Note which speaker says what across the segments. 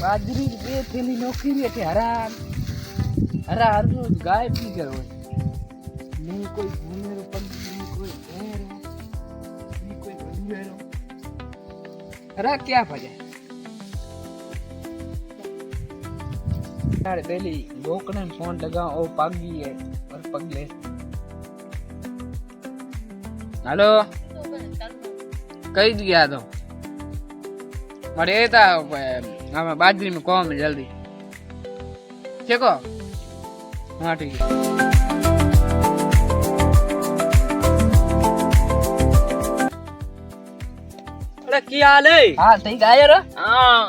Speaker 1: બાજરી બે થેલી નોખી રે છે હરામ હરા હરનું ગાય પી ગયો નહીં કોઈ ભૂનેરો પગ નહીં કોઈ ભેરો નહીં કોઈ ભૂનેરો હરા ક્યાં ભજે यार बेली लोकने फोन लगा ओ पागी है और पगले हेलो कई गया तो मारे था हम बाजरी में कौन में जल्दी देखो हाँ ठीक है
Speaker 2: अरे क्या हाल है
Speaker 1: हाँ सही गाय रो
Speaker 2: हाँ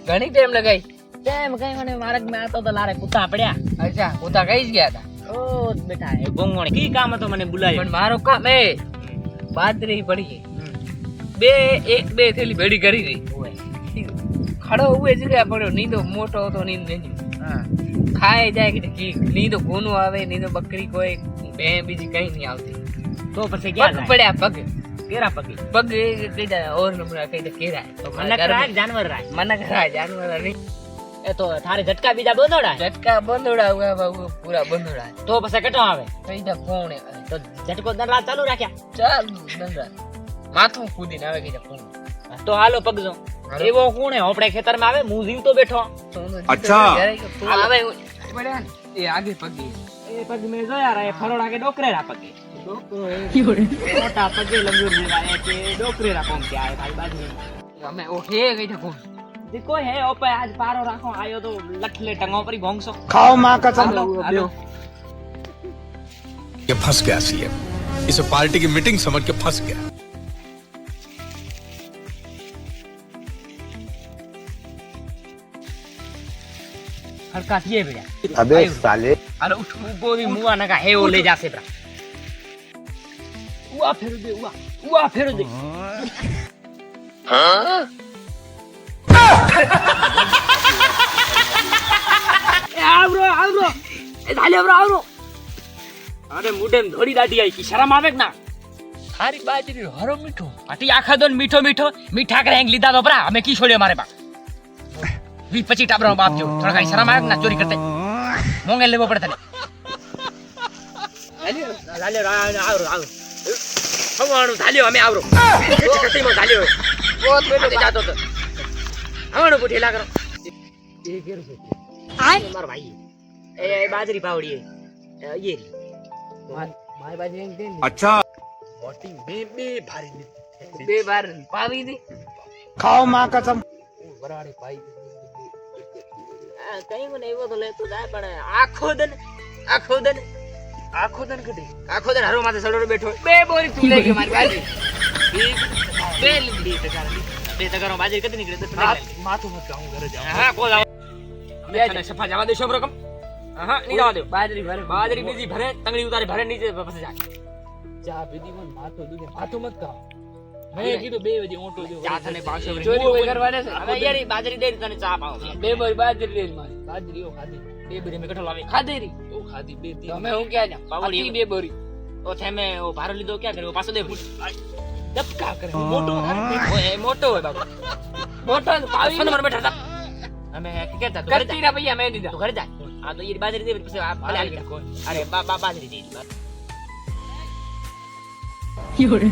Speaker 1: घनी टाइम लगाई
Speaker 2: टाइम कहीं मैंने मार्ग में आता तो लारे कुत्ता पड़या
Speaker 1: अच्छा कुत्ता कहीं गया था
Speaker 2: ओ बेटा है गोंगोने की काम तो मैंने बुलाया
Speaker 1: पण मारो काम है बाजरी पड़ी है बे एक बे थेली भेड़ी करी थी खड़ो हुए जगह पड़ो नहीं तो मोटो तो नहीं नहीं
Speaker 2: हां
Speaker 1: खाए जाए कि नहीं तो गोनो आवे नहीं तो बकरी कोई भे बीजी कहीं नहीं आती
Speaker 2: तो પછી क्या
Speaker 1: पग पड़या पग
Speaker 2: केरा पगी
Speaker 1: पग कई और नंबर कई केरा है
Speaker 2: तो मन करा जानवर रहा
Speaker 1: मन करा जानवर नहीं
Speaker 2: ए तो थारे झटका बीजा बंधोड़ा
Speaker 1: झटका बंधोड़ा हुआ बाबू पूरा बंधोड़ा है
Speaker 2: तो પછી કટો આવે
Speaker 1: कई दा कोण है
Speaker 2: તો झटકો દરલા ચાલુ રાખ્યા
Speaker 1: ચાલ દંડા માથું કૂદીને આવે કઈ કોણ
Speaker 2: તો હાલો પગજો એવો કોણ હે આપણે ખેતરમાં આવે હું જીવતો બેઠો
Speaker 1: अच्छा આવે પડ્યા ને એ આગે પગી
Speaker 2: એ પગ મે જોયા રે ફરોડા કે ડોકરેરા પગે મોટા પગે લંગૂર જેવા એ કે ડોકરેરા કોમ કે આય ભાઈ બાજુ
Speaker 1: અમે ઓ હે કઈ કોણ
Speaker 2: देखो है ओपे आज पारो राखो आयो तो लठले टंगो पर घोंगसो
Speaker 3: खाओ मां कसम
Speaker 1: हेलो
Speaker 3: ये फंस गया सीएम इसे पार्टी की मीटिंग समझ के फंस गया
Speaker 2: हरका ये बेटा
Speaker 3: अबे साले
Speaker 2: अरे उठ गोरी मुआ नका है वो ले जासे ब्रा उआ फेर दे हां आवरो ए धाले आवरो अरे मुडे में थोड़ी दादी आई की शर्म आवे ना
Speaker 1: थारी बाजरी हरो मीठो
Speaker 2: आटी आखा दोन मीठो मीठो मीठा करे हैंग लीधा तो बरा हमें की छोड़े हमारे बा 20-25 टाबरो बाप जो थोड़ा कहीं शर्म आवे ना चोरी करते मोंगे लेवो पड़ता ले धाले आवरो हवाणो धाले हमें आवरो कते में धाले बहुत बेटो जातो तो हवाणो पुठी ला करो ये केर से आय मार भाई ए बाजरी पावड़ी है ये
Speaker 1: माय बाजरी दे
Speaker 3: अच्छा
Speaker 1: मोटी बे भारी बे बार पावी दी
Speaker 3: खाओ मां कसम
Speaker 1: वराड़े पाई
Speaker 2: कहीं को नहीं वो तो ले तो जाए पण आखो दिन हरो माथे सड़ो बैठो
Speaker 1: बे बोरी तू लेके मारी बाजरी बे
Speaker 2: बे तगरो बाजरी कदी निकले तो
Speaker 1: माथो मत जाऊं घर जाऊं
Speaker 2: हां को जाओ मैं सफा जावा दे शोभ रकम हां नहीं जावा दे बाजरी बीजी भरे तंगड़ी उतारे भरे नीचे फस जा
Speaker 1: चा बीदी मन माथो मत का मैं कीधो 2 बजे ओटो जो
Speaker 2: चा थने 500
Speaker 1: चोरी कोई करवाने से
Speaker 2: હવે યાર બાજરી દે તને ચા પાવ
Speaker 1: बे बोरी बाजरी ले मारी बाजरी ओ खादी
Speaker 2: બે બરી મે કઠો લાવે
Speaker 1: खादी री ओ खादी बे दी मैं हूं क्या जा
Speaker 2: पावड़ी
Speaker 1: बे बोरी
Speaker 2: ओ थे में ओ भारो लीधो क्या करे ओ पाछो दे
Speaker 1: दबका करे
Speaker 2: ओ ए मोटो है बाबू
Speaker 1: मोटो पावी
Speaker 2: नंबर बैठा था हमें कहता तो
Speaker 1: करती रा भैया मैं नहीं
Speaker 2: तो घर जा हां तो ये बाजरी दे फिर आप भले आ अरे बाजरी दे
Speaker 4: You're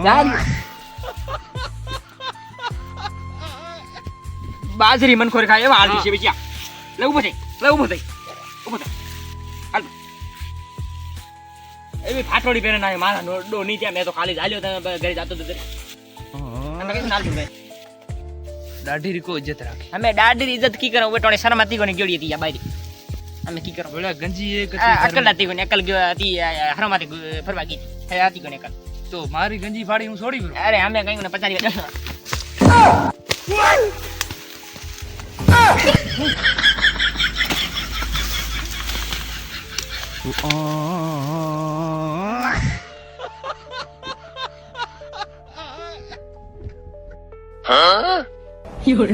Speaker 1: जान
Speaker 2: बाजरी मन खोर खाए वाल दिशे बिचा ले उभो થઈ हाल ए भी फाटोड़ी पहने ना मारा डो नीचे मैं तो खाली झालियो था घरे जातो तो हमें कैसे नाल दूं
Speaker 1: दाढ़ी को इज्जत रखे
Speaker 2: हमें डाडी इज्जत की करो बेटोने शर्माती कोनी गेड़ी थी या बाई हमें की करो
Speaker 1: बोला गंजी एक
Speaker 2: अकल आती कोनी अकल आती हरमाती फरवा गई है आती कोनी अकल
Speaker 1: तो मारी गंजी फाड़ी हूं छोड़ी
Speaker 2: अरे हमें कहीं ने पचारी
Speaker 4: You're